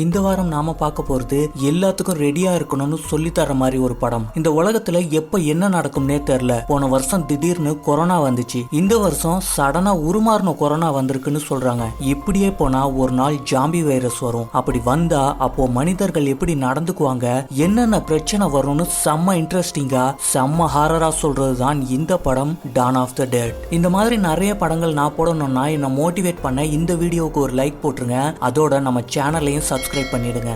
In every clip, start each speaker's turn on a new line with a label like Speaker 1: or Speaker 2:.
Speaker 1: இந்த வாரம் நாம பார்க்க போறது எல்லாத்துக்கும் ரெடியா இருக்கணும்னு சொல்லி தர மாதிரி ஒரு படம். இந்த உலகத்துல எப்ப என்ன நடக்கும்னே தெரியல. போன வருஷம் திடீர்னு கொரோனா வந்துச்சு. இந்த வருஷம் சடனா உருமாறின கொரோனா வந்திருக்குன்னு சொல்றாங்க. இப்படியே போனா ஒரு நாள் ஜாம்பி வைரஸ் வரும். அப்படி வந்தா அப்போ மனிதர்கள் எப்படி நடந்துக்குவாங்க, என்னென்ன பிரச்சனை வரும்னு செம்ம இன்ட்ரெஸ்டிங்கா செம்ம ஹாரரா சொல்றதுதான் இந்த படம் டான் ஆஃப் த டெட். இந்த மாதிரி நிறைய படங்கள் நான் போடணும்னா என்ன மோட்டிவேட் பண்ண இந்த வீடியோவுக்கு ஒரு லைக் போட்டுருங்க. அதோட நம்ம சேனலையும் சப்ஸ்கிரைப் பண்ணிடுங்க.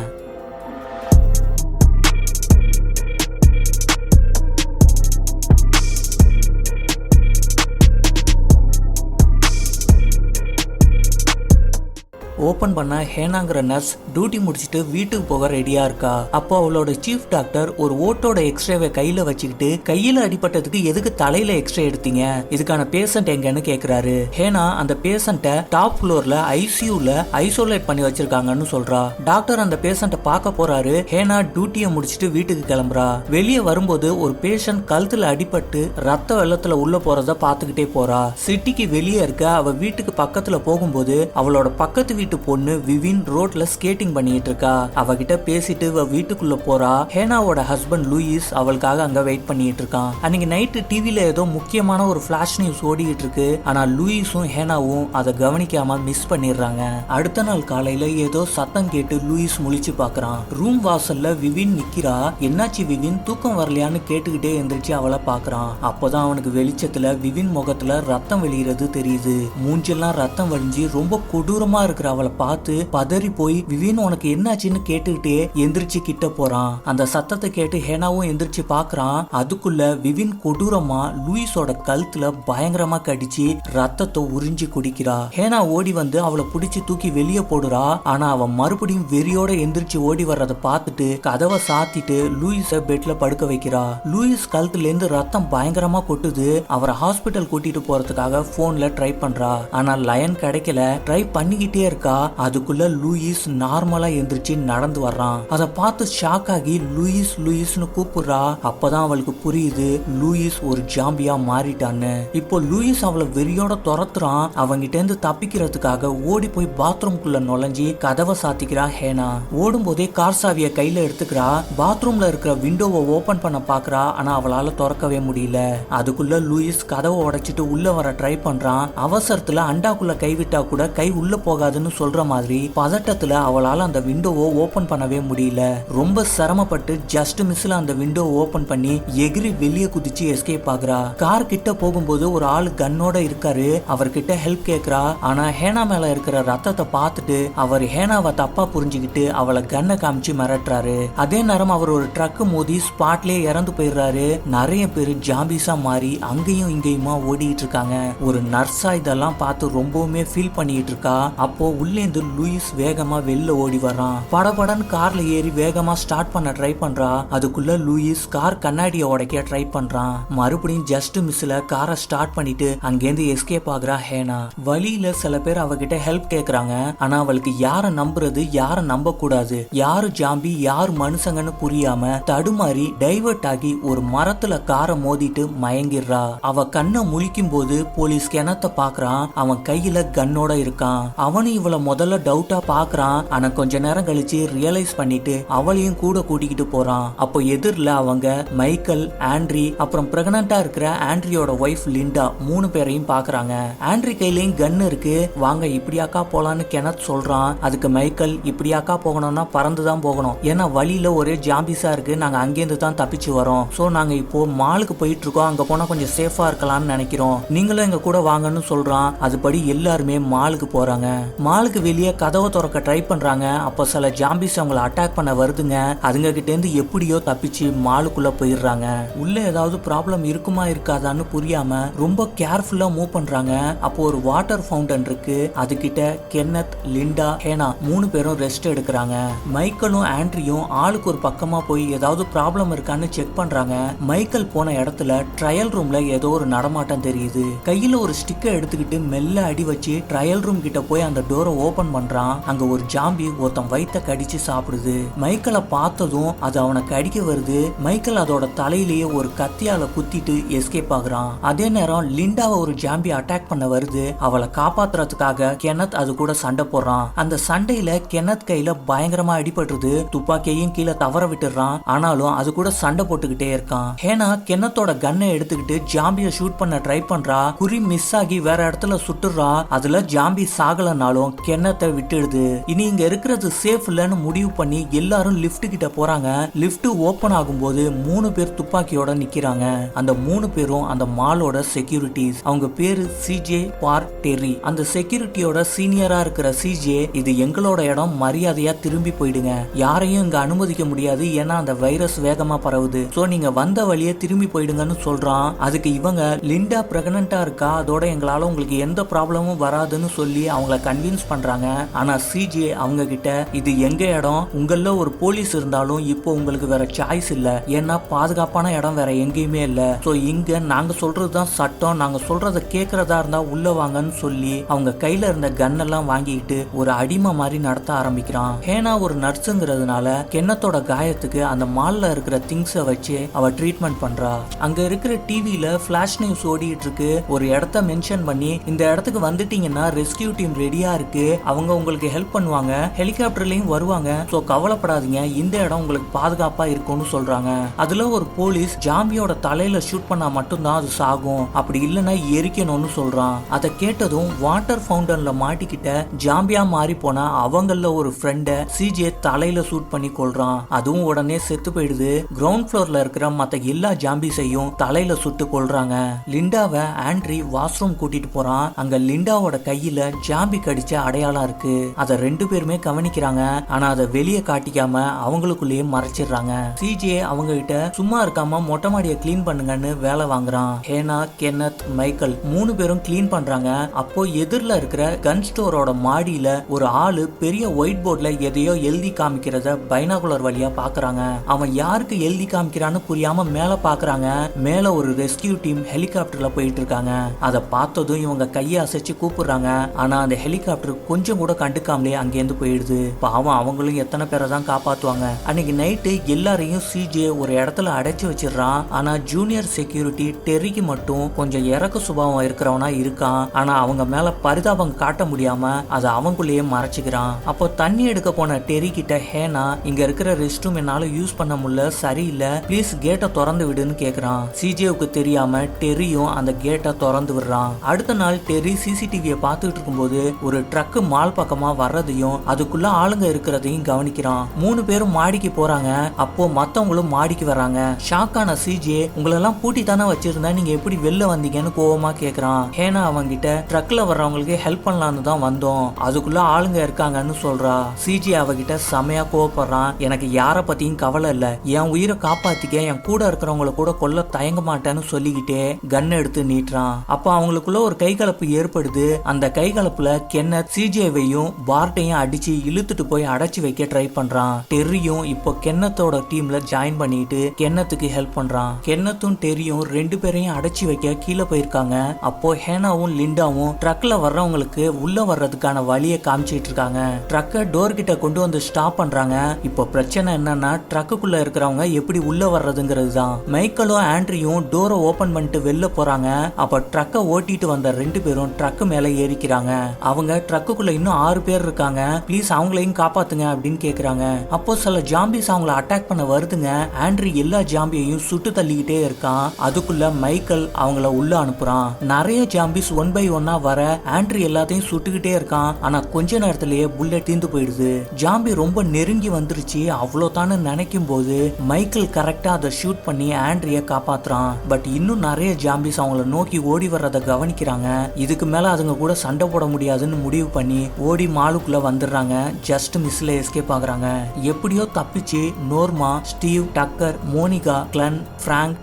Speaker 1: ஓபன் பண்ண ஹேனாங்கிற நர்ஸ் டியூட்டி முடிச்சுட்டு வீட்டுக்கு போக ரெடியா இருக்கா. அப்போ அவளோட சீஃப் டாக்டர் ஒரு ஓட்டோட எக்ஸ்ரேவை கையில வச்சுக்கிட்டு, கையில அடிபட்டதுக்கு எதுக்கு தலையில எக்ஸ்ரே எடுத்தீங்க, இதுக்கான பேஷண்ட் எங்கன்னு கேக்குறாரு. ஹேனா அந்த பேஷண்ட டாப் ஃப்ளோர்ல ஐசியூல ஐசோலேட் பண்ணி வச்சிருக்காங்கன்னு சொல்றா. டாக்டர் அந்த பேஷண்ட பார்க்க போறாரு. ஹேனா டியூட்டியை முடிச்சுட்டு வீட்டுக்கு கிளம்புறா. வெளியே வரும்போது ஒரு பேஷண்ட் கழுத்துல அடிபட்டு ரத்த வெள்ளத்துல உள்ள போறத பாத்துக்கிட்டே போறா. சிட்டிக்கு வெளியே இருக்க அவ வீட்டுக்கு பக்கத்துல போகும்போது அவளோட பக்கத்து வீட்டு பொண்ணு விவின் ரோட்ல ஸ்கேட்டிங் பண்ணிட்டு இருக்கா. அவகிட்ட பேசிட்டு வீட்டுக்குள்ள போறா. ஹேனாவோட ஹஸ்பண்ட் லூயிஸ் அவளுக்காக அங்க வெயிட் பண்ணிட்டு இருக்கான். அன்னைக்கு நைட்டு டிவில ஏதோ முக்கியமான ஒரு ஃபிளாஷ் நியூஸ் ஓடிட்டு இருக்கு. ஆனா லூயிஸும் ஹேனாவும் அதை கவனிக்காம மிஸ் பண்ணிடுறாங்க. அடுத்த நாள் காலையில ஏதோ சத்தம் கேட்டு லூயிஸ் முழிச்சு பாக்குறான். ரூம் வாசல்ல விவின் நிக்கிறா. என்னாச்சு விவின், தூக்கம் வரலையான்னு கேட்டுக்கிட்டே எந்திரிச்சு அவளை பாக்குறான். அப்பதான் அவனுக்கு வெளிச்சத்துல விவின் முகத்துல ரத்தம் வெளியிறது தெரியுது. மூஞ்செல்லாம் ரத்தம் வழிஞ்சு ரொம்ப கொடூரமா இருக்கிற அவளை பார்த்து பதறி போய் விவின் உனக்கு என்னாச்சுன்னு கேட்டுக்கிட்டே எந்திரிச்சு கிட்ட போறான். அந்த சத்தத்தை கேட்டு ஹேனாவும் எந்திரிச்சு பாக்குறான். அதுக்குள்ள விவின் கொடூரமா லூயிஸோட கழுத்துல பயங்கரமா கடிச்சு ரத்தத்தை உறிஞ்சி குடிக்கிறா. ஹேனா ஓடி வந்து அவளை பிடிச்சு தூக்கி வெளியே போடுறா. ஆனா அவன் மறுபடியும் வெறியோட எந்திரிச்சு ஓடி வர்றதை பார்த்துட்டு கதவை சாத்திட்டு லூயிஸ பெட்ல படுக்க வைக்கிறா. லூயிஸ் கழுத்துல இருந்து ரத்தம் பயங்கரமா கொட்டுது. அவரை ஹாஸ்பிட்டல் கூட்டிட்டு போறதுக்காக போன்ல ட்ரை பண்றா. ஆனா லைன் கிடைக்கல. ட்ரை பண்ணிக்கிட்டே இருக்கா. அதுக்குள்ள லூயிஸ் நார்மலா எந்திரிச்சு நடந்து வர்றான். அதை பார்த்து ஷாக் ஆகி லூயிஸ் லூயிஸ்னு கூப்பிடுறா. அப்பதான் அவளுக்கு புரியுது லூயிஸ் ஒரு ஜாம்பியா மாறிட்டான்னு. இப்போ லூயிஸ் அவளை வெறியோட துரத்துறான். அவங்கிட்ட இருந்து தப்பிக்கிறதுக்காக ஓடி போய் பாத்ரூம்குள்ள நுழைஞ்சி கதவை சாத்திக்கிறா ஹேனா. ஓடும் போதே கார் சாவிய கையில எடுத்துக்கிறா. பாத்ரூம்ல இருக்கிற விண்டோவை ஓபன் பண்ண பாக்குறா. ஆனா அவளால திறக்கவே முடியல. அதுக்குள்ள லூயிஸ் கதவை உடைச்சிட்டு உள்ள வர ட்ரை பண்றான். அவசரத்துல அண்டாக்குள்ள கைவிட்டா கூட கை உள்ள போகாதுன்னு சொல்ற மாதிரி பதட்டத்துல அவளால அந்த விண்டோவை ஓபன் பண்ணவே முடியல. ரொம்ப சிரமப்பட்டு ஜஸ்ட் மிஸ்ல அந்த விண்டோ ஓபன் பண்ணி எகிரி வெளியே குதிச்சு எஸ்கேப் ஆகுறா. கார் கிட்ட போகும்போது ஒரு ஆளு கன்னோட இருக்காரு. அவர்கிட்ட ஹெல்ப் கேக்குறா. ஆனா ஹேனா மேல இருக்கிற ரத்தத்தை பார்த்துட்டு அவர் ஹேனாவை தப்பா புரிஞ்சுக்கிட்டு அவளை கன்னை காமிச்சு மிரட்டுறாரு. அதே நேரம் அவர் ஒரு ட்ரக் மோதி ஸ்பாட்லயே இறந்து போயிடுறாரு. நிறைய பேர் ஜாம்பிஸா மாறி அங்கேயும் இங்கேயுமா ஓடிட்டு இருக்காங்க. ஒரு நர்ஸா இதெல்லாம் பார்த்து ரொம்பவுமே ஃபீல் பண்ணிட்டு இருக்கா. அப்போ உள்ளேந்து லூயிஸ் வேகமா வெளில ஓடி வரான். படபடன்னு கார்ல ஏறி வேகமா ஸ்டார்ட் பண்ண ட்ரை பண்றா. அதுக்குள்ள லூயிஸ் கார் கண்ணாடியை உடைக்க ட்ரை பண்றான். மறுபடியும் ஜஸ்ட் மிஸ்ல காரை ஸ்டார்ட் பண்ணிட்டு அங்கேருந்து எஸ்கேப் ஆகுறா ஹேனா. வழியில சில பேர் அவகிட்ட ஹெல்ப் கேக்குறாங்க. ஆனா அவளுக்கு யார நம்புறது யார நம்ப கூடாது, யாரு ஜாம்பி யாரு மனுஷங்கன்னு புரியாம தடுமாறி டைவர்ட் ஆகி ஒரு மரத்துல காரை மோதிட்டு மயங்கிடுறா. அவ கண்ணை முழிக்கும் போது போலீஸ் கிணத்தை பாக்குறான். அவன் கையில கன்னோட இருக்கான். அவனும் இவளை முதல்ல டவுட்டா பாக்குறான். ஆனா கொஞ்ச நேரம் கழிச்சு ரியலைஸ் பண்ணிட்டு அவளையும் கூட கூட்டிக்கிட்டு போறான். அப்போ எதிரில அவங்க மைக்கேல், ஆண்ட்ரி, அப்புறம் பிரெக்னண்டா இருக்கிற ஆண்ட்ரியோட ஒய்ஃப் லிண்டா 3 பேரையும் பாக்குறாங்க. ஆண்ட்ரி கையிலயும் கன் இருக்கு. வாங்க இப்படியாக்கா போலான்னு கெனத் சொல்றான். அதுக்கு மைக்கேல் இப்படியாக்கா போகணும்னா பறந்துதான் போகணும், ஏன்னா வழியில ஒரே ஜாம்பிஸா இருக்கு, நாங்க அங்கேருந்து தான் தப்பிச்சு வரோம். சோ நாங்க இப்போ மாலுக்கு போயிட்டு இருக்கோம், அங்க போனா கொஞ்சம் சேஃபா இருக்கலாம்னு நினைக்கிறோம், நீங்களும் எங்க கூட வாங்கன்னு சொல்றான். அதுபடி எல்லாருமே மாலுக்கு போறாங்க. மாலுக்கு வெளியே கதவை திறக்க ட்ரை பண்றாங்க. அப்போ சில ஜாம்பிஸ் அவங்களை அட்டாக் பண்ண வருதுங்க. அதுங்க கிட்ட இருந்து எப்படியோ தப்பிச்சு மாலுக்குள்ள போயிடுறாங்க. உள்ள ஏதாவது ப்ராப்ளம் இருக்குமா இருக்காதான்னு புரியாம ரொம்ப கேர்ஃபுல்லா மூவ் பண்றாங்க. அப்போ ஒரு வாட்டர் ஃபவுண்டன் இருக்கு. அதுகிட்ட கென்னத், லிண்டா, ஹேனா 3 பேரும் ரெஸ்ட் எடுக்கிறாங்க. மைக்கேலும் ஆண்ட்ரியும் ஆளுக்கு ஒரு பக்கமா போய் ஏதாவது ப்ராப்ளம் இருக்கான்னு செக் பண்றாங்க. மைக்கேல் போன இடத்துல ட்ரையல் ரூம்ல ஏதோ ஒரு நடமாட்டம் தெரியுது. கையில ஒரு ஸ்டிக்கை எடுத்துக்கிட்டு மெல்ல அடி வச்சு ட்ரையல் ரூம் கிட்ட போய் அந்த டோரை டோரை ஓபன் பண்றான். அங்க ஒரு ஜாம்பி ஒருத்தன் வயித்தை கடிச்சு சாப்பிடுது. மைக்கேலை பார்த்ததும் அது அவனை கடிக்க வருது. மைக்கேல் அதோட தலையிலேயே ஒரு கத்தியால குத்திட்டு எஸ்கேப் ஆகுறான். அதே நேரம் லிண்டாவை ஒரு ஜாம்பி அட்டாக் பண்ண வருது. அவளை காப்பாத்துறதுக்காக கென்னத் அது கூட சண்டை போடுறான். அந்த சண்டையில கென்னத் கையில பயங்கரமா அடிபட்டுருது. துப்பாக்கியையும் கீழே தவற விட்டுறான். ஆனாலும் அது கூட சண்டை போட்டுக்கிட்டே இருக்கான். ஹேனா கென்னத்தோட கன்னை எடுத்துக்கிட்டு ஜாம்பிய ஷூட் பண்ண ட்ரை பண்றா. குறி மிஸ் ஆகி வேற இடத்துல சுட்டுறா. அதுல ஜாம்பி சாகலனாலும் கென்னத்தை விட்டுடுது. இனி இங்க இருக்கிறது சேஃப் இல்லன்னு முடிவு பண்ணி எல்லாரும் லிப்ட் கிட்ட போறாங்க. லிப்ட் ஓபன் ஆகும்போது 3 பேர் துப்பாக்கியோட நிக்கிறாங்க. அந்த 3 பேரும் அந்த மாலோட செக்யூரிட்டிஸ். அவங்க பேரு சிஜே, பார், டெரி. அந்த செக்யூரிட்டியோட சீனியரா இருக்கிற சிஜே, இது எங்களோட இடம், மரியாதையா திரும்பி போயிடுங்க, யாரையும் இங்க அனுமதிக்க முடியாது, ஏன்னா அந்த வைரஸ் வேகமா பரவுது, சோ நீங்க வந்த வழியே திரும்பி போயிடுங்கன்னு சொல்றான். அதுக்கு இவங்க லிண்டா பிரெக்னண்டா இருக்கா, அதோட எங்களால உங்களுக்கு எந்த ப்ராப்ளமும் வராதுன்னு சொல்லி அவங்கள கன்வின்ஸ் பண்றாங்க. ஆனா சிஜே அவங்க கிட்ட இது எங்க இடம், உங்கள ஒரு போலீஸ் இருந்தாலும் இப்போ உங்களுக்கு வேற சாய்ஸ் இல்ல, ஏன்னா பாதுகாப்பான இடம் வேற எங்கேயுமே இல்ல, சோ இங்க நாங்க சொல்றதுதான் சட்டம், நாங்க சொல்றத கேக்குறதா இருந்தா உள்ள வாங்கன்னு சொல்லி அவங்க கையில இருந்த கன் எல்லாம் வாங்கிட்டு ஒரு அடிமை மாதிரி நடத்த ஆரம்பிக்கிறான். ஹேனா ஒரு நர்ஸுங்கிறதுனால கென்னத்தோட காயத்துக்கு அந்த மால்ல இருக்கிற திங்ஸை வச்சு அவ ட்ரீட்மெண்ட் பண்றா. அங்க இருக்கிற டிவில ஃபிளாஷ் நியூஸ் ஓடிட்டு இருக்கு. ஒரு இடத்த மென்ஷன் பண்ணி இந்த இடத்துக்கு வந்துட்டீங்கன்னா ரெஸ்கியூ டீம் ரெடியா இருக்கு, அவங்க உங்களுக்கு ஹெல்ப் பண்ணுவாங்க, ஹெலிகாப்டர்லயும் வருவாங்க, சோ கவலைப்படாதீங்க, இந்த இடம் உங்களுக்கு பாதுகாப்பா இருக்கும்னு சொல்றாங்க. அதுல ஒரு போலீஸ் ஜாம்பியோட தலையில ஷூட் பண்ணா மட்டும்தான் அது சாகும், அப்படி இல்லைன்னா எரிக்கணும்னு சொல்றான். அதை கேட்டதும் வாட்டர் ஃபவுண்டன்ல மாட்டிக்கிட்ட ஜாம்பியா மாறி போனா அவங்கள ஒரு ஃப்ரெண்ட சிஜே தலையில ஷூட் பண்ணி கொள்றான். அதுவும் உடனே செத்து போயிடுது. கிரவுண்ட் ஃப்ளோர்ல இருக்கிற மத்த எல்லா ஜாம்பிஸையும் தலையில சுட்டு கொள்றாங்க. லிண்டாவை ஆண்ட்ரி வாஷ்ரூம் கூட்டிட்டு போறான். அங்க லிண்டாவோட கையில ஜாம்பி கடிச்ச அடையாளம் இருக்கு. அதை 2 பேருமே கவனிக்கிறாங்க. ஆனா அதை வெளியே காட்டிக்காம அவங்களுக்குள்ளேயே மறைச்சிடுறாங்க. சிஜே அவங்க கிட்ட சும்மா இருக்காம மொட்டை மாடியை கிளீன் பண்ணுங்கன்னு வேலை வாங்குறான். ஹேனா, கென்னத், மைக்கேல் 3 பேரும் கிளீன் பண்றாங்க. அப்போ எதிரில இருக்கிற கன் ஸ்டோரோட மாடியில ஒரு ஆளு பெரிய ஒயிட் போர்ட்ல எதையோ எழுதி காமிக்கிறத பைனாகுலர் வழியா பாக்குறாங்க. அவன் யாருக்கு எழுதி காமிக்கிறான்னு புரியாம மேல பாக்குறாங்க. மேல ஒரு ரெஸ்கியூ டீம் ஹெலிகாப்டர்ல போயிட்டு இருக்காங்க. அதை பார்த்ததும் இவங்க கையை அசைச்சு கூப்பிடுறாங்க. ஆனா அந்த ஹெலிகாப்டர் கொஞ்சம் கூட கண்டுக்காமலே அங்கேருந்து போயிடுது. பாவம் அவங்களும் எத்தனை பேரை தான் காப்பாத்துவாங்க. அன்னைக்கு நைட்டு எல்லாரையும் சிஜே ஒரு இடத்துல அடைச்சு வச்சிடறான். ஆனா ஜூனியர் செக்யூரிட்டி டெரிக்கு மட்டும் கொஞ்சம் இறக்க சுபாவம் இருக்கிறவனா இருக்கான். ஆனா அவங்க மேல பரிதாபம் காட்ட முடியாம அதை அவங்களுக்குள்ளேயே மறைச்சுக்கிறான். அப்போ தண்ணி எடுக்க போன டெரி கிட்ட ஹேனா, இங்க இருக்கிற ரெஸ்ட் ரூம் என்னால யூஸ் பண்ண முடியல, சரியில்லை, ப்ளீஸ் கேட்டை திறந்து விடுன்னு கேக்குறான். சிஜேவுக்கு தெரியாம டெரியும் அந்த கேட்டை திறந்து விடுறான். அடுத்த நாள் டெரி சிசிடிவியை பார்த்துட்டு இருக்கும்போது ஒரு ட்ரக் மால் பக்கமா வர்றதையும் அதுக்குள்ள ஆளுங்க இருக்கிறதையும் கவனிக்கிறான். 3 பேரும் மாடிக்கு போறாங்க. அப்போ மத்தவங்களும் மாடிக்கு வராங்க. ஷாக்கான சிஜே, உங்களெல்லாம் பூட்டி தானே வச்சிருந்தா, நீங்க எப்படி வெளில வந்தீங்கன்னு கோவமா கேக்குறான். ஹேனா அவங்கிட்ட ட்ரக்ல வர்றவங்களுக்கு ஹெல்ப் பண்ணலான்னு தான் வந்தோம், அதுக்குள்ள ஆளுங்க இருக்காங்கன்னு சொல்றா. சிஜே அவகிட்ட செமையா கோவப்படுறான். எனக்கு யார பத்தியும் கவலை இல்ல, என் உயிரை காப்பாத்திக்க என் கூட இருக்கிறவங்களை கூட கொல்ல தயங்க மாட்டேன்னு சொல்லிக்கிட்டே கன் எடுத்து நீட்டுறான். அப்ப அவங்களுக்குள்ள ஒரு கைகலப்பு ஏற்படுது. அந்த கைகலப்புல கென்னத் சிஜேவையும் பார்ட்டையும் அடிச்சு இழுத்துட்டு போய் அடைச்சு வைக்க ட்ரை பண்றான். டெரியும் இப்போ கென்னத்தோட டீம்ல ஜாயின் பண்ணிட்டு கென்னத்துக்கு ஹெல்ப் பண்றான். கென்னத்தும் டெரியும் 2 பேரையும் அடைச்சு வைக்க கீழே போயிருக்காங்க. அப்போ ஹேனாவும் லிண்டாவும் ட்ரக்ல வர்றவங்களுக்கு உள்ள வர்றதுக்கான வழியை காமிச்சிட்டு இருக்காங்க. ட்ரக்கை டோர் கிட்ட கொண்டு வந்து ஸ்டாப் பண்றாங்க. இப்போ பிரச்சனை என்னன்னா ட்ரக்குக்குள்ள இருக்கிறவங்க எப்படி உள்ள வர்றதுங்கிறது தான். மைக்கேலும் ஆண்ட்ரியும் டோரை ஓபன் பண்ணிட்டு வெளில போறாங்க. அப்ப ட்ரக்கை ஓட்டிட்டு வந்த 2 பேரும் ட்ரக் மேல ஏறிக்கிறாங்க. அவங்க ட்ரக்குக்குள்ள இன்னும் 6 பேர் இருக்காங்க, ப்ளீஸ் அவங்களையும் காப்பாத்துங்க அப்படின்னு கேக்குறாங்க. அப்போ சில ஜாம்பிஸ் அவங்கள அட்டாக் பண்ண வருதுங்க. ஆண்ட்ரி எல்லா ஜாம்பியையும் சுட்டு தள்ளிக்கிட்டே இருக்கான். அதுக்குள்ள மைக்கேல் அவங்கள உள்ள அனுப்புறான். நிறைய ஜாம்பிஸ் 1 by 1 வர ஆண்ட்ரி எல்லாத்தையும் சுட்டுக்கிட்டே இருக்கான். ஆனா கொஞ்ச நேரத்திலேயே புல்லட் தீந்து போயிடுது. ஜாம்பி ரொம்ப நெருங்கி வந்துருச்சு அவ்வளோதான்னு நினைக்கும் போது மைக்கேல் கரெக்டா அதை ஷூட் பண்ணி ஆண்ட்ரிய காப்பாத்துறான். பட் இன்னும் நிறைய ஜாம்பிஸ் அவங்கள நோக்கி ஓடி வர்றத கவனிக்கிறாங்க. இதுக்கு மேல அதுங்க கூட சண்டை போட முடியாதுன்னு முடிவு பண்ணி ஓடி மாலுக்குள்ள வந்துடுறாங்க. ஜஸ்ட் மிஸ்ல எஸ்கேப் ஆகுறாங்க. எப்படியோ தப்பிச்சு நோர்மா, ஸ்டீவ், டக்கர், மோனிகா, கிளன்,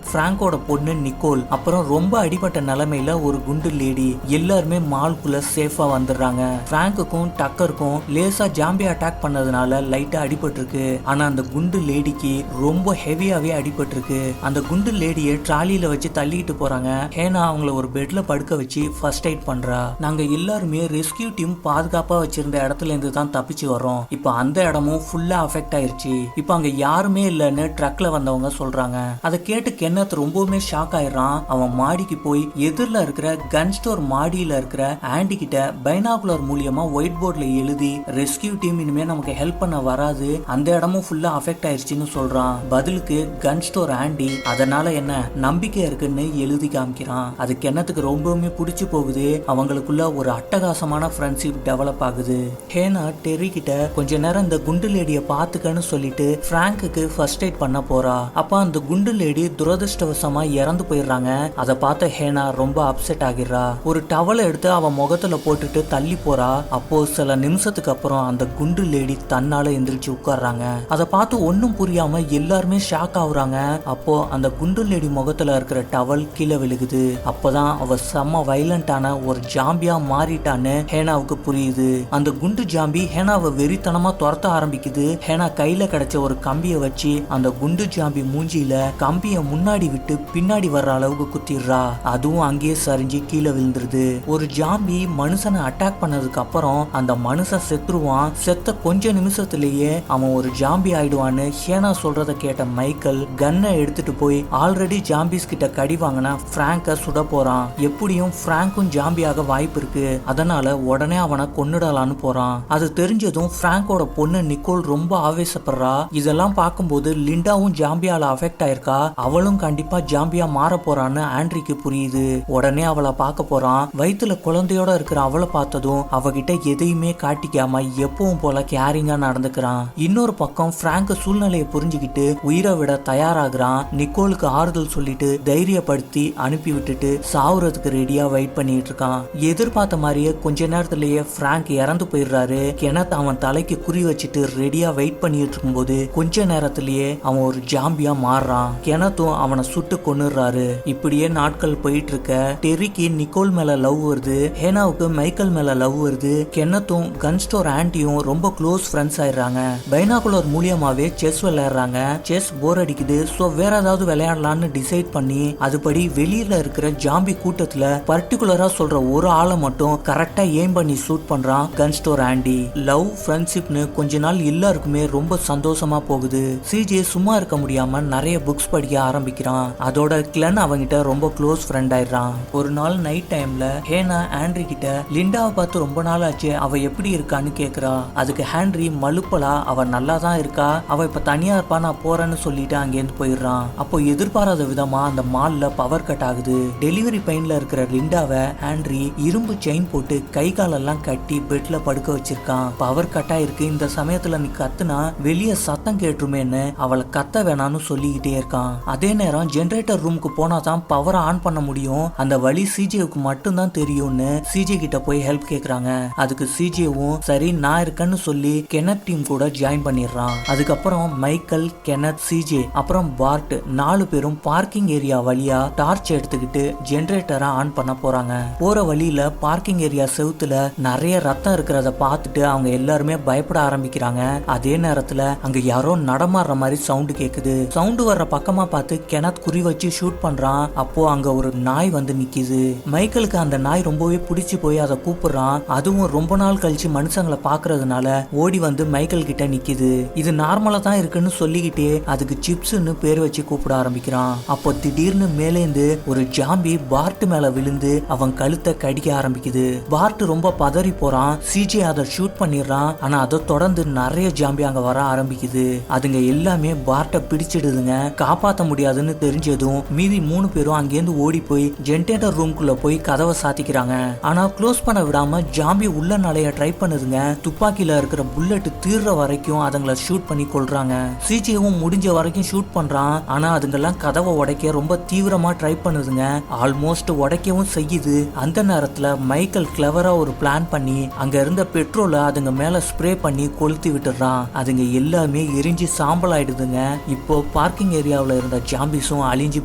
Speaker 1: பிராங்கோட பொண்ணு நிக்கோல், அப்புறம் ரொம்ப அடிபட்ட நிலைமையில ஒரு குண்டு லேடி எல்லாருமே மாலுக்குள்ள சேஃபா வந்துடுறாங்க. பிராங்குக்கும் டக்கருக்கும் லேசா ஜாம்பி அட்டாக் பண்ணதுனால லைட்டா அடிபட்டு இருக்கு. ஆனா அந்த குண்டு லேடிக்கு ரொம்ப ஹெவியாவே அடிபட்டு இருக்கு. அந்த குண்டு லேடியை ட்ராலியில வச்சு தள்ளிட்டு போறாங்க. ஹேனா அவங்கள ஒரு பெட்ல படுக்க வச்சு ஃபர்ஸ்ட் எய்ட் பண்றா. நாங்க எல்லாருமே ரெஸ்கியூ டீம் பாதுகாப்பா வச்சிருந்த இடத்துல இருந்து தான் தப்பிச்சு வரோம். இப்போ அந்த இடமும் ஃபுல்லா அஃபெக்ட் ஆயிருச்சு. இப்போ அங்க யாருமே இல்லைன்னு ட்ரக்ல வந்தவங்க சொல்றாங்க. அதை கேட்டு கென்னத் ரொம்பவுமே ஷாக் ஆயிடுறான். அவன் மாடிக்கு போய் எதிரில் இருக்கிற கன் ஸ்டோர் மாடியில இருக்கிற ஆண்டி கிட்ட பைனாகுலர் மூலியமா ஒயிட் போர்ட்ல எழுதி ரெஸ்கியூ டீம் இனிமே நமக்கு ஹெல்ப் பண்ண வராது, அந்த இடமும் ஃபுல்லா அஃபெக்ட் ஆயிருச்சுன்னு சொல்றான். பதிலுக்கு கன் ஸ்டோர் ஆண்டி அதனால என்ன நம்பிக்கை இருக்குன்னு எழுதி காமிக்கிறான். அது கென்னத்துக்கு ரொம்பவுமே பிடிச்சு போகுது. அவங்களுக்குள்ள ஒரு அட்டகாசமான ஃப்ரெண்ட்ஷிப் டெவலப் ஆகுது. ஹேனா டெரி கிட்ட கொஞ்ச நேரம் இந்த குண்டு லேடியை பாத்துக்கன்னு சொல்லிட்டு பிராங்குக்கு ஃபர்ஸ்ட் எய்ட் பண்ண போறா. அப்ப அந்த குண்டு லேடி துரதிருஷ்டவசமா இறந்து போயிடுறாங்க. அதை பார்த்த ஹேனா ரொம்ப அப்செட் ஆகிடுறா. ஒரு டவலை எடுத்து அவன் முகத்துல போட்டுட்டு தள்ளி போறா. அப்போ சில நிமிஷத்துக்கு அப்புறம் அந்த குண்டு லேடி தன்னால எந்திரிச்சு உட்கார்றாங்க. அதை பார்த்து ஒன்னும் புரியாம எல்லாருமே ஷாக் ஆகுறாங்க. அப்போ அந்த குண்டு லேடி முகத்துல இருக்கிற டவல் கீழே விழுகுது. அப்பதான் அவ செம்ம வைலண்டான ஒரு ஜாம்பியா மாறிட்டான்னு ஹேனாவுக்கு புரியுது. அந்த குண்டு ஜாம்பி ஹேனாவை வெறித்தனமா துரத்த ஆரம்பிக்குது. ஹேனா கையில கிடைச்ச ஒரு கம்பியை வச்சு அந்த குண்டு ஜாம்பி மூஞ்சியில கம்பிய முன்னாடி விட்டு பின்னாடி வர்ற அளவுக்கு குத்திடுறா. அதுவும் அங்கேயே சரிஞ்சு கீழே விழுந்துருது. ஒரு ஜாம்பி மனுஷனை அட்டாக் பண்ணதுக்கு அப்புறம் அந்த மனுஷன் செத்துருவான். செத்த கொஞ்ச நிமிஷத்திலேயே அவன் ஒரு ஜாம்பி ஆயிடுவான்னு ஹேனா சொல்றத கேட்ட மைக்கேல் கன்னை எடுத்துட்டு போய் ஆல்ரெடி ஜாம்பிஸ் கிட்ட கடி வாங்கினா பிராங்க சுட போறான். எப்படியும் பிராங்கும் ஜாம்பியாக வாய்ப்பு இருக்கு, அதனால உடனே அவனை கொன்னுடலான்னு போறான். அது தெரிஞ்சதும் பிராங்கோட பொண்ணு நிக்கோல் ரொம்ப ஆவேசப்படுறா. இதெல்லாம் பார்க்கும்போது லிண்டாவும் ஜாம்பியால அஃபெக்ட் ஆயிருக்கா, அவளும் கண்டிப்பா ஜாம்பியா மாற போறான்னு ஆண்ட்ரிக்கு புரியுது. உடனே அவளை பார்க்க போறான். வயிற்றுல குழந்தையோட இருக்கிற அவளை பார்த்ததும் அவகிட்ட எதையுமே காட்டிக்காம எப்பவும் போல கேரிங்கா நடந்துக்கிறான். இன்னொரு பக்கம் பிராங்க் சூழ்நிலையை புரிஞ்சுக்கிட்டு உயிரை விட தயாராகிறான். நிக்கோலுக்கு ஆறுதல் சொல்லிட்டு தைரியப்படுத்தி அனுப்பி விட்டுட்டு சாவுறதுக்கு ரெடியா வெயிட் பண்ணிட்டு இருக்கான். எதிர்பார்த்த மாதிரியே கொஞ்ச நேரத்திலேயே பிராங்க் இறந்து போயிடுறாரு. கெனத் அவன் தலைக்கு குறி வச்சுட்டு ரெடியா வெயிட் பண்ணிட்டு இருக்கும்போது கொஞ்ச நேரத்திலேயே அவன் ஒரு ஜாம்பியா மாறுறான். கெனத்தும் அவனை சுட்டு கொன்னுறாரு. இப்படியே நாட்கள் போயிட்டு இருக்க டெரிக்கு நிக்கோல் மேல லவ் வருது. ஹேனாவுக்கு மைக்கேல் மேல லவ் வருது. கென்னத்தும் கன் ஸ்டோர் ஆண்டியும் ரொம்ப க்ளோஸ் ஃப்ரெண்ட்ஸ் ஆயிடுறாங்க. பைனாகுலர் மூலியமாவே செஸ் விளையாடுறாங்க. செஸ் போர் அடிக்குது, சோ வேற ஏதாவது விளையாடலாம்னு டிசைட் பண்ணி அதுபடி வெளியில இருக்கிற ஜாம்பி கூட்டத்துல பர்டிகுலரா சொல்ற ஒரு ஆளை மட்டும் கரெக்டா எய்ம் பண்ணி ஷூட் பண்றான் கன் ஸ்டோர் ஆண்டி. லவ் ஃப்ரெண்ட்ஷிப்னு கொஞ்ச நாள் எல்லாருக்குமே ரொம்ப சந்தோஷமா போகுது. சிஜே சும்மா இருக்க முடியாம நிறைய புக்ஸ் படிக்க ஆரம்பிக்கிறான். அதோட கிளன் அவங்கிட்ட ரொம்ப க்ளோஸ் ஃப்ரெண்ட் ஆயிடுறான். ஒரு நாள் நைட் டைம்ல ஹேனா ஆண்ட்ரி கிட்ட லிண்டாவை பார்த்து ரொம்ப நாள் ஆச்சு, அவ எப்படி இருக்கான்னு கேக்குறா. அதுக்கு ஹாண்ட்ரி மலுப்பலா அவ நல்லா தான் இருக்கா, அவ இப்ப தனியா இருப்பா, நான் போறேன்னு சொல்லிட்டு அங்கேருந்து போயிடுறான். அப்போ எதிர்பாராத விதமா அந்த மால்ல பவர் கட் ஆகுது. டெலிவரி பெயின்ல இருக்கிற லிண்டாவை ஆண்ட்ரி இரும்பு செயின் போட்டு கை காலெல்லாம் கட்டி பெட்ல படுக்க வச்சிருக்கான். பவர் கட் ஆயிருக்கு, இந்த சமயத்துல நீ கத்துனா வெளியே சத்தம் கேட்டுருமேன்னு அவளை கத்த வேணான்னு சொல்லிக்கிட்டே இருக்கான். அதே நேரம் ஜெனரேட்டர் ரூமுக்கு போனா தான் பவரை ஆன் பண்ண முடியும், அந்த வழி சிஜேவுக்கு மட்டும்தான் தெரியும்னு சிஜே கிட்ட போய் ஹெல்ப் கேக்குறாங்க. அதுக்கு சிஜேவும் சரி நான் இருக்கேன்னு சொல்லி கெனத் டீம் கூட ஜாயின் பண்ணிடுறான். அதுக்கப்புறம் மைக்கேல், கெனத், சிஜே அப்புறம் பார்ட் 4 பேரும் பார்க்கிங் ஏரியா வழியா டார்ச் எடுத்துக்கிட்டு ஜெனரேட்டரை ஆன் பண்ண போறாங்க. போற வழியில பார்க்கிங் ஏரியா செவுத்துல நிறைய ரத்தம் இருக்கிறத பார்த்துட்டு அவங்க எல்லாருமே பயப்பட ஆரம்பிக்கிறாங்க. அதே நேரத்துல அங்க யாரோ நடமாடுற மாதிரி சவுண்ட் கேக்குது. சவுண்ட் வர்ற பக்கமா பார்த்து கெனத் குறி வச்சு ஷூட் பண்றான். அப்போ அங்க ஒரு நாய் வந்து நிக்குது. மைக்கேலுக்கு அந்த நாய் ரொம்பவே பிடிச்சு போய் அதை கூப்பிடுறான். அதுவும் ரொம்ப நாள் கழிச்சு மனுஷங்களை பாக்குறதுனால ஓடி வந்து மைக்கேல் கிட்ட நிக்குது. இது நார்மலா தான் இருக்குன்னு சொல்லிக்கிட்டே அதுக்கு சிப்ஸ்ன்னு பேர் வச்சு கூப்பிட ஆரம்பிக்கிறான். அப்போ திடீர்னு மேலேந்து ஒரு ஜாம்பி பார்ட் மேல விழுந்து அவன் கழுத்தை கடிக்க ஆரம்பிக்குது. பார்ட் ரொம்ப பதறி போறான். சிஜே அதை ஷூட் பண்ணிடுறான். ஆனா அதை தொடர்ந்து நிறைய ஜாம்பி அங்க வர ஆரம்பிக்குது. அதுங்க எல்லாமே பார்ட்டை பிடிச்சிடுதுங்க. காப்பாற்ற முடியாதுன்னு தெரிஞ்சதும் மீதி 3 பேரும் அங்கேருந்து ஓடி போய் ஜெனரேட்டர் ரூம்குள்ள போய் கதவை சாத்திக்கிறாங்க. ஆனா க்ளோஸ் பண்ண விடாம ஜாம்பி உள்ள நுழைய ட்ரை பண்ணுதுங்க. துப்பாக்கியில இருக்கிற புல்லட் தீர்ற வரைக்கும் அதுங்களை ஷூட் பண்ணி கொள்றாங்க. சிஜேவும் முடிஞ்ச வரைக்கும் ஷூட் பண்றான். ஆனா அதுங்கெல்லாம் கதவை உடைக்க ரொம்ப தீவிரமா ட்ரை பண்ணுதுங்க. ஆல்மோஸ்ட் உடைக்கவும் செய்யுது. அந்த நேரத்துல மைக்கேல் கிளவரா ஒரு பிளான் பண்ணி அங்க இருந்த பெட்ரோலை அதுங்க மேல ஸ்ப்ரே பண்ணி கொளுத்தி விட்டுறான். அதுங்க எல்லாமே எரிஞ்சு சாம்பல் ஆயிடுதுங்க. இப்போ பார்க்கிங் ஏரியாவில் இருந்த ஜாம்பிஸும் அழிஞ்சு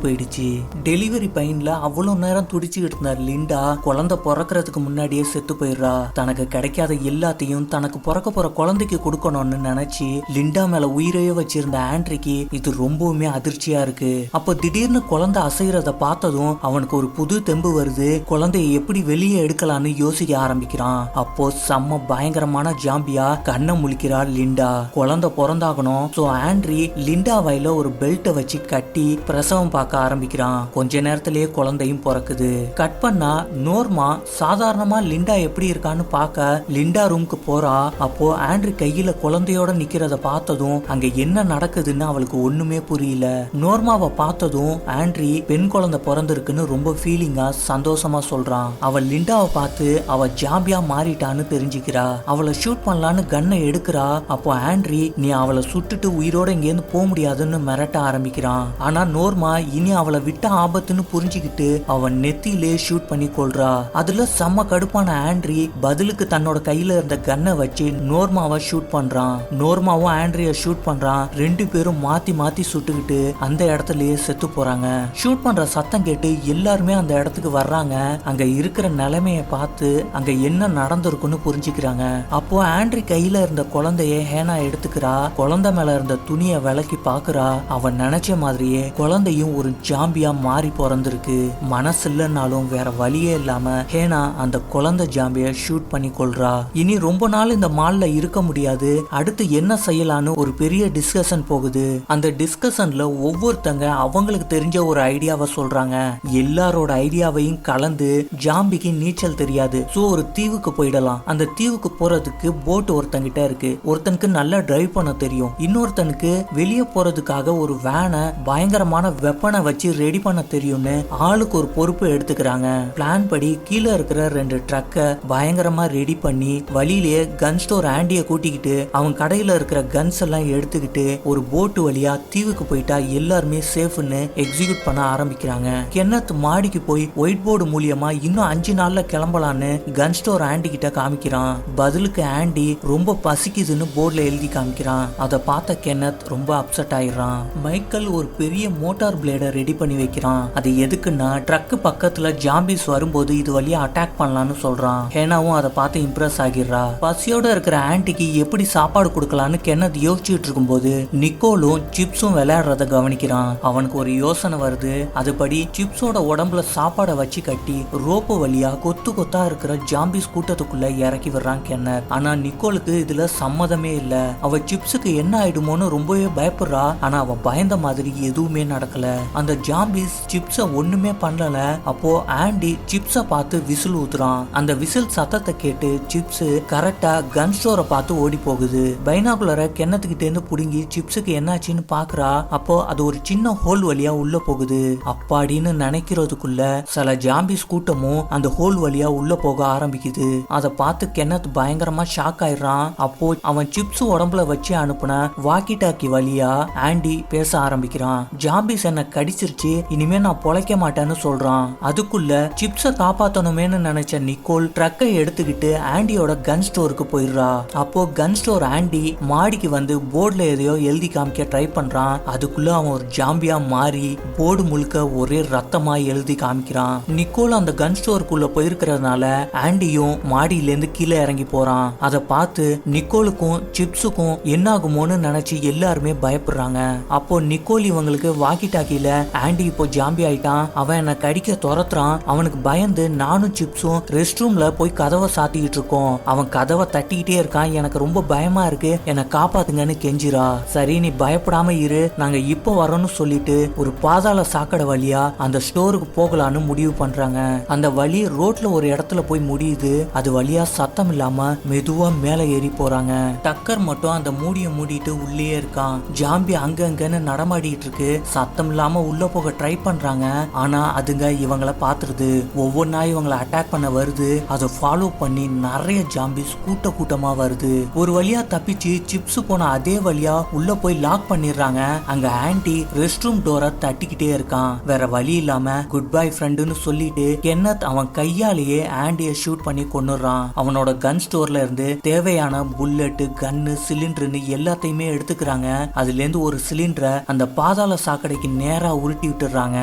Speaker 1: போயிடுச்சு. டெலிவரி பெயின்ல அவ்வளவு நேரம் துடிச்சுக்கிட்டு இருந்த லிண்டா குழந்தை பிறக்கிறதுக்கு முன்னாடியே செத்து போயிடுறா. தனக்கு கிடைக்காத எல்லாத்தையும் தனக்கு பிறக்க போற குழந்தைக்கு கொடுக்கணும்னு நினைச்சு லிண்டா மேல உயிரையே வச்சிருந்த ஆண்ட்ரிக்கு இது ரொம்பவுமே அதிர்ச்சியா இருக்கு. அப்போ திடீர்னு குழந்தை அசைறத பார்த்ததும் அவனுக்கு ஒரு புது தெம்பு வருது. குழந்தைய எப்படி வெளியே எடுக்கலான்னு யோசிக்க ஆரம்பிக்கிறான். ஆரம்பிக்கிறான். அப்போ செம்ம பயங்கரமான ஜாம்பியா கண்ணை முழிக்கிறா லிண்டா. குழந்தை பிறந்தாகணும். சோ ஆண்ட்ரி லிண்டா வாயில ஒரு பெல்ட்டை வச்சு கட்டி பிரசவம் பார்க்க ஆரம்பிக்கிறான். கொஞ்ச நேரத்திலேயே குழந்தையும் பிறக்குது. கட் பண்ணா நோர்மா சாதாரணமா லிண்டா எப்படி இருக்கான்னு பார்க்க லிண்டா ரூமுக்கு போறா. அப்போ ஆண்ட்ரி கையில குழந்தையோட நிக்கிறத பார்த்ததும் அங்க என்ன நடக்குதுன்னு அவளுக்கு ஒண்ணுமே புரியல. நோர்மாவை பார்த்ததும் ஆண்ட்ரி பெண் குழந்தை பிறந்திருக்குன்னு ரொம்ப ஃபீலிங்கா சந்தோஷமா சொல்றான். அவள் லிண்டாவை பார்த்து அவ ஜாம்பியா மாறிட்டான்னு தெரிஞ்சுக்கிறா. அவளை ஷூட் பண்ணலான்னு கன்னை எடுக்கிறா. அப்போ ஆண்ட்ரி நீ அவளை சுட்டுட்டு உயிரோட இங்கேருந்து போக முடியாதுன்னு மிரட்ட ஆரம்பிக்கிறான். ஆனா நோர்மா இனி அவளை விட்ட ஆபத்துன்னு புரிஞ்சுக்கிட்டு அவன் நெத்தியிலே ஷூட் பண்ணி கொள்றா. அதுல செம்ம கடுப்பான ஆண்ட்ரி பதிலுக்கு தன்னோட கையில இருந்த கன்னை வச்சு நோர்மாவை ஷூட் பண்றான். நோர்மாவும் ஆண்ட்ரிய ஷூட் பண்றான். ரெண்டு பேரும் மாத்தி மாத்தி சுட்டுக்கிட்டு அந்த இடத்துலயே செத்து போறாங்க. ஷூட் பண்ற சத்தம் கேட்டு எல்லாருமே அந்த இடத்துக்கு வர்றாங்க. அங்க இருக்கிற நிலைமைய பார்த்து அங்க என்ன நடந்திருக்குன்னு புரிஞ்சுக்கிறாங்க. அப்போ ஆண்ட்ரி கையில இருந்த குழந்தைய ஹேனா எடுத்துக்கிறா. குழந்தை மேல இருந்த துணியை விலக்கி பாக்குறா. அவன் நினைச்ச மாதிரியே குழந்தையும் ஒரு ஜாம்பியா மாறி பிறந்திருக்கு. மனசு இல்லைன்னாலும் வேற வழியே இல்லாம ஹேனா அந்த குழந்தை ஜாம்பிய ஷூட் பண்ணி கொள்றா. இனி ரொம்ப நாள் இந்த மால்ல இருக்க முடியாது. அடுத்து என்ன செய்யலான்னு ஒரு பெரிய டிஸ்கஷன் போகுது. அந்த டிஸ்கஷன்ல ஒவ்வொருத்தங்க அவங்களுக்கு தெரிஞ்ச ஒரு ஐடியாவை சொல்றாங்க. எல்லாரோட ஐடியாவையும் கலந்து ஜாம்பிக்கு நீச்சல் தெரியாது. சோ ஒரு தீவுக்கு போயிடலாம். அந்த தீவுக்கு போறதுக்கு போட் ஒருத்தங்கிட்ட இருக்கு. ஒருத்தனுக்கு நல்லா டிரைவ் பண்ண தெரியும். இன்னொருத்தனுக்கு வெளியே போறதுக்காக ஒரு வேனை பயங்கரமான வெப்பனை வச்சு ரெடி பண்ண தெரியும்னு ஆளுக்கு ஒரு பொறுப்பு எடுத்துக்கிறாங்க. பிளான் படி கீழே இருக்கிற 2 ட்ரக்கை பயங்கரமா ரெடி பண்ணி வழியிலேயே கன் ஸ்டோர் ஆண்டிய கூட்டிக்கிட்டு அவன் கடையில இருக்கிற கன்ஸ் எல்லாம் எடுத்துக்கிட்டு ஒரு போட்டு வழியா தீவுக்கு போயிட்டா எல்லாருமே சேஃப்னு எக்ஸிக்யூட் பண்ண ஆரம்பிக்கிறாங்க. கென்னத் மாடிக்கு போய் ஒயிட் போர்டு மூலியமா இன்னும் 5 நாள்ல கிளம்பலான்னு கன் ஸ்டோர் ஆண்டி கிட்ட காமிக்கிறான். பதிலுக்கு ஆண்டி ரொம்ப பசிக்குதுன்னு போர்ட்ல எழுதி காமிக்கிறான். அதை பார்த்த கென்னத் ரொம்ப அப்செட் ஆயிடுறான். மைக்கேல் ஒரு பெரிய மோட்டார் பிளேட ரெடி பண்ணி வைக்கிறான். அது எதுக்குன்னா ட்ரக் பக்கத்துல ஜாம்பிஸ் வரும்போது இது வழியா அட்டாக் பண்ணலாம்னு சொல்றான். ஹேனாவும் அதை பார்த்து இம்ப்ரெஸ் ஆகிடுறா. பசியோட இருக்கிற ஆண்டிக்கு எப்படி சாப்பாடு கொடுக்கலான்னு கென்னத் யோசிச்சுட்டு இருக்கும்போது நிக்கோலும் சிப்ஸும் விளையாடுறத கவனிக்கிறான். அவனுக்கு ஒரு யோசனை வருது. அதுபடி சிப்ஸோட உடம்புல சாப்பாடை வச்சு கட்டி ரோப்பு வழியா கொத்து கொத்தா இருக்கிற ஜாம்பிஸ் கூட்டத்துக்குள்ள இறக்கி விடுறான் கென்னத். ஆனா நிக்கோலுக்கு இதுல சம்மதமே இல்ல. அவ சிப்ஸுக்கு என்ன ஆயிடுமோன்னு ரொம்பவே பயப்படுறா. ஆனா அவ பயந்த மாதிரி எதுவுமே நடக்கல. அந்த ஜாம்பிஸ் சிப்ஸ ஒண்ணுமே பண்ணல. அப்போ ஆண்டி சிப்ஸ பார்த்து விசில் ஊத்துறான். அந்த விசில் சத்தத்தை கேட்டு சிப்ஸ் கரெக்டா கன் ஸ்டோரை பார்த்து ஓடி போகுது. பைனாகுலரை கென்னத்துக்கிட்ட இருந்து புடுங்கி சிப்ஸுக்கு என்னாச்சுன்னு பாக்குறா. அப்போ அது ஒரு சின்ன ஹோல் வழியா உள்ள போகுது. அப்பாடின்னு நினைக்கிறதுக்குள்ள சில ஜாம்பிஸ் கூட்டமும் அந்த ஹோல் வழியா உள்ள போக ஆரம்பிக்குது. அதை பார்த்து கென்னத் பயங்கரமா ஷாக் ஆயிடுறான். அப்போ அவன் சிப்ஸ் உடம்புல வச்சு அனுப்புன வாக்கி டாக்கி வழியா ஆண்டி பேச ஆரம்பிக்கிறான். ஜாம்பிஸ் என்ன கடிச்சிருச்சு, இனிமே நான் பொழைக்க மாட்டேன்னு சொல்றான். அதுக்குள்ள சிப்ஸ காப்பாத்தணுமேனு நினைச்ச நிக்கோல் ட்ரக்கை எடுத்துக்கிட்டு ஆண்டியோட கன் ஸ்டோருக்கு போயிடுறா. அப்போ கன் ஸ்டோர் ஆண்டி மாடிக்கு வந்து போர்டுல எதையோ எழுதி காமிக்க ட்ரை பண்றான். அதுக்குள்ள அவன் ஒரு ஜாம்பியா மாறி போர்டு முழுக்க ஒரே ரத்தமா எழுதி காமிக்கிறான். நிக்கோல் அந்த கன் ஸ்டோருக்குள்ள போயிருக்கிறதுனால ஆண்டியும் மாடியில இருந்து கீழே இறங்கி போறான். அதை பார்த்து நிக்கோலுக்கும் சிப்ஸுக்கும் என்ன ஆகுமோன்னு நினைச்சு எல்லாருமே பயப்படுறாங்க. அப்போ நிக்கோல் இவங்களுக்கு வாக்கி டாக்கில ஆண்டி இப்போ ஜாம்பி ஆயிட்டான், அவன் என்ன கடிக்க துரத்துறான். அவனுக்கு பயந்து நானும் சிப்ஸும் ரெஸ்ட் ரூம்ல போய் கதவை சாத்திக்கிட்டு இருக்கோம். அவன் கதவை தட்டிக்கிட்டே இருக்கான். எனக்கு ரொம்ப பயமா இருக்கு, என்னை காப்பாத்துங்கன்னு கெஞ்சிரா. சரி நீ பயப்படாம இரு, நாங்க இப்போ வரோம்னு சொல்லிட்டு ஒரு பாதாள சாக்கடை வழியா அந்த ஸ்டோருக்கு போகலான்னு முடிவு பண்றாங்க. அந்த வழி ரோட்ல ஒரு இடத்துல போய் முடியுது. அது வழியா சத்தம் இல்லாம மெதுவா மேல ஏறி போறாங்க. டக்கர் மட்டும் அந்த மூடிய மூடிட்டு உள்ளே இருக்கான். ஜாம்பி அங்கங்கன்னு நடமாடிட்டு இருக்கு. சத்தம் இல்லாம உள்ள போக ட்ரை பண்றாங்க. ஆனா அதுங்க இவங்கள பாத்துருது. ஒவ்வொன்னா இவங்களை அட்டாக் பண்ண வருது. அதை ஃபாலோ பண்ணி நிறைய ஜாம்பிஸ் கூட்ட கூட்டமா வருது. ஒரு வழியா தப்பிச்சு சிப்ஸ் போன அதே வழியா உள்ள போய் லாக் பண்ணிடுறாங்க. அங்க ஆண்டி ரெஸ்ட் ரூம் டோரை தட்டிக்கிட்டே இருக்கான். வேற வழி இல்லாம குட் பை ஃப்ரெண்டுன்னு சொல்லிட்டு கென்னத் அவன் கையாலேயே ஆண்டிய ஷூட் பண்ணி கொன்னுறான். அவனோட கன் ஸ்டோர்ல இருந்து தேவையான புல்லட், கன்னு, சிலிண்டர்னு எல்லாத்தையுமே எடுத்துக்கிறாங்க. அதுல இருந்து ஒரு சிலிண்டரை அந்த பாதாள சாக்கடைக்கு நேரா உருட்டி விட்டுறாங்க.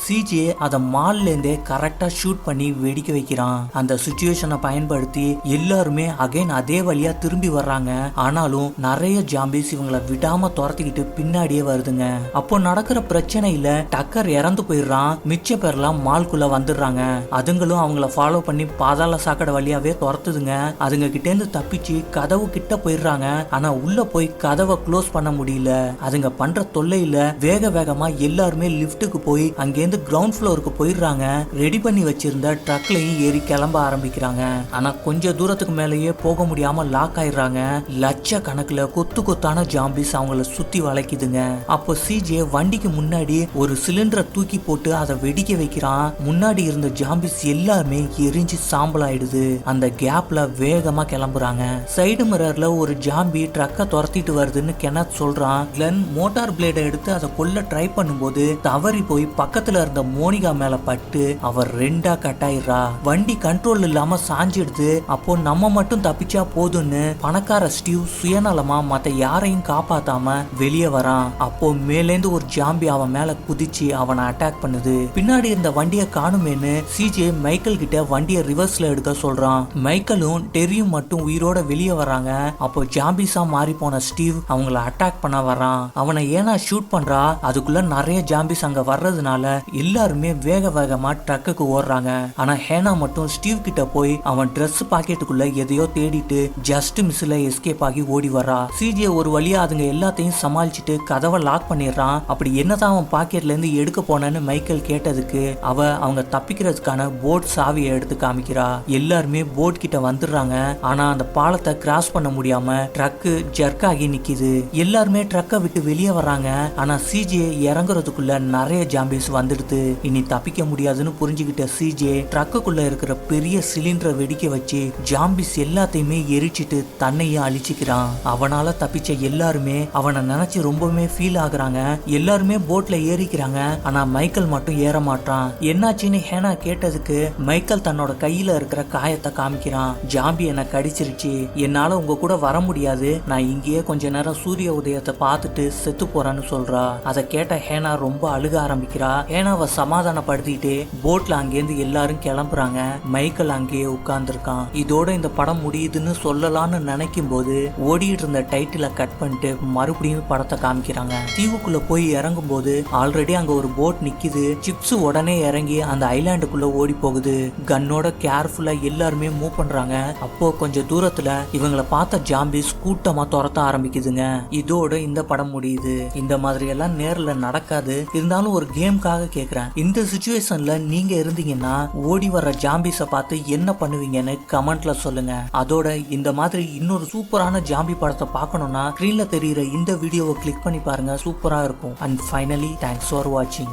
Speaker 1: சிஜே அதை மால்ல இருந்தே கரெக்டா ஷூட் பண்ணி வெடிக்க வைக்கிறான். அந்த சிச்சுவேஷனை பயன்படுத்தி எல்லாருமே அகைன் அதே வழியா திரும்பி வர்றாங்க. ஆனாலும் நிறைய ஜாம்பிஸ் இவங்களை விடாம துரத்திக்கிட்டு பின்னாடியே வருதுங்க. அப்போ நடக்கிற பிரச்சனையில டக்கர் இறந்து போயிடுறான். மிச்ச பேர்லாம் மால்குள்ள வந்துடுறாங்க. அதுங்களும் அவங்கள ஃபாலோ பண்ணி பாதாள சாக்கடை வழியாவே துரத்துதுங்க. அதுங்க கிட்ட இருந்து தப்பிச்சு கதவு கிட்ட போயிடுறாங்க. ஆனா உள்ள போய் கதவை க்ளோஸ் பண்ண முடியல. அதுங்க பண்ற தொல்லையில வேக வேகமா எல்லாருமே லிப்டுக்கு போய் அங்கேருந்து கிரவுண்ட் ஃப்ளோருக்கு போயிடுறாங்க. ரெடி பண்ணி வச்சிருந்த ட்ரக்லையும் ஏறி கிளம்ப ஆரம்பிக்கிறாங்க. ஆனா கொஞ்ச தூரத்துக்கு மேலேயே போக முடியாம லாக் ஆயிடுறாங்க. லட்ச கணக்குல கொத்து கொத்தான ஜாம்பிஸ் அவங்கள சுத்தி வளைக்குதுங்க. அப்போ சிஜே வண்டிக்கு முன்னாடி ஒரு சிலிண்டரை தூக்கி போட்டு அதை வெடிக்க வைக்கிறான். முன்னாடி இருந்த ஜாம்பிஸ் எல்லாருமே எரிஞ்சு சாம்பல் ஆயிடுது. அந்த கேப்ல வேகமா கிளம்புறாங்க. சைடு மிரர்ல ஒரு ஜாம்பி ட்ரக்கை துரத்திட்டு வருதுன்னு கெனத் சொல்றான். கிளென் மோட்டார் பிளேடை எடுத்து அதை கொல்ல ட்ரை பண்ணும்போது தவறி போய் பக்கத்துல இருந்த மோனிகா மேல பட்டு அவர் ரெண்டா கட்டாயிரா. வண்டி கண்ட்ரோல் இல்லாம சாஞ்சிடுது. அப்போ நம்ம மட்டும் தப்பிச்சா போதும்னு பணக்கார ஸ்டீவ் சுயநலமா மத்த யாரையும் காப்பாத்தாம வெளியே வரான். அப்போ மேலேந்து ஒரு ஜாம்பி அவன் மேல குதிச்சு அவனை அட்டாக் பண்ணுது. பின்னாடி இருந்த வண்டியை காணுமேன்னு சிஜே மைக்கேல் கிட்ட வண்டியை ரிவர்ஸ்ல எடுக்க சொல்றான். மைக்கேலும் டெரியும் மட்டும் உயிரோட வெளியே வராங்க. அப்போ ஜாம்பிஸா மாறி போன ஸ்டீவ் அவங்கள அட்டாக் பண்ண வரான். அவனை ஏனா ஷூட் பண்றா. அதுக்குள்ள நிறைய ஜாம்பிஸ் அங்க வர்றதுனால எல்லாருமே வேக வேகமா ட்ரக்குக்கு ஓடுறாங்க. ஆனா ஹேனா மட்டும் ஸ்டீவ் கிட்ட போய் அவன் ட்ரெஸ் பாக்கெட்டுக்குள்ள எதையோ தேடிட்டு ஜஸ்ட் மிஸ்ல எஸ்கேப் ஆகி ஓடி வரா. சிஜே ஒரு வழியா அதுங்க எல்லாத்தையும் சமாளிச்சுட்டு கதவை லாக் பண்ணிடுறான். அப்படி என்னதான் அவன் பாக்கெட்ல இருந்து எடுக்க போனன்னு மைக்கேல் கேட்டதுக்கு அவங்க தப்பிக்கிறதுக்கான போட் சாவியை எடுத்து காமிக்கிறா. எல்லாருமே போட் கிட்ட வந்துடுறாங்க. ஆனா அந்த பாலத்தை கிராஸ் பண்ண முடியாம ட்ரக்கு ஜர்க் ஆகி நிக்குது. எல்லாருமே ட்ரக்கை விட்டு வெளியே வர்றாங்க. ஆனா சிஜே இறங்குறதுக்குள்ள நிறைய ஜாம்பிஸ் வந்துடுது. இனி தப்பிக்க முடியாதுன்னு புரிஞ்சுக்கிட்ட சிஜே ட்ரக்குக்குள்ள இருக்கிற பெரிய சிலிண்டரை வெடிக்க வச்சு ஜாம்பிஸ் எல்லாத்தையுமே எரிச்சிட்டு தன்னையும் அழிச்சுக்கிறான். அவனால தப்பிச்ச எல்லாருமே அவனை நினைச்சு ரொம்பவுமே ஃபீல் ஆகுறாங்க. எல்லாருமே போட்ல ஏறிக்கிறாங்க. ஆனா மைக்கேல் மட்டும் ஏற மாட்டான். என்னாச்சுன்னு ஹேனா கேட்டதுக்கு மைக்கேல் தன்னோட கையில இருக்கிற காயத்தை காமிக்கிறான். ஜாம்பி என்ன கடிச்சிருச்சு, என்னால உங்க கூட வர முடியாது, நான் இங்கேயே கொஞ்ச நேரம் சூரிய உதயத்தை பார்த்துட்டு செத்து போறேன்னு சொல்றா. அதை கேட்ட ஹேனா ரொம்ப அழுக ஆரம்பிக்கிறா. ஹேனாவை சமாதானப்படுத்திட்டு போட்ல அங்கேருந்து எல்லாரும் கிளம்புறாங்க. மைக்கேல் அங்கேயே உட்கார்ந்துருக்கான். இதோட இந்த படம் முடியுதுன்னு சொல்லலாம்னு நினைக்கும் போது ஓடிட்டு இருந்த டைட்டிலை கட் பண்ணிட்டு மறுபடியும் படத்தை காமிக்கிறாங்க. தீவுக்குள்ள போய் இறங்கும் போது ஆல்ரெடி அங்க ஒரு போட் நிக்குது. சிப்ஸ் உடனே இறங்கி அந்த ஐலாண்டுக்குள்ள ஓடி போகுது. கன்னோட கேர்ஃபுல்லா எல்லாருமே மூவ் பண்றாங்க. அப்போ கொஞ்சம் தூரத்துல இவங்களை பார்த்த ஜாம்பிஸ் கூட்டமா துரத்த ஆரம்பிக்குதுங்க. இதோட இந்த படம் முடியுது. இந்த மாதிரி எல்லாம் நேர்ல நடக்காது. இருந்தாலும் ஒரு கேம்காக கேக்குறேன், இந்த சிச்சுவேஷன்ல நீங்க இருந்தீங்கன்னா ஓடி வர்ற ஜாம்பிஸ பார்த்து என்ன பண்ணுவீங்கன்னு கமெண்ட்ல சொல்லுங்க. அதோட இந்த மாதிரி இன்னொரு சூப்பரான ஜாம்பி படத்தை பார்க்கணும்னா ஸ்கிரீன்ல தெரியுற இந்த வீடியோவை கிளிக் பண்ணி பாருங்க. சூப்பரா இருக்கும். அண்ட் ஃபைனலி தேங்க்ஸ் ஃபார் வாட்சிங்.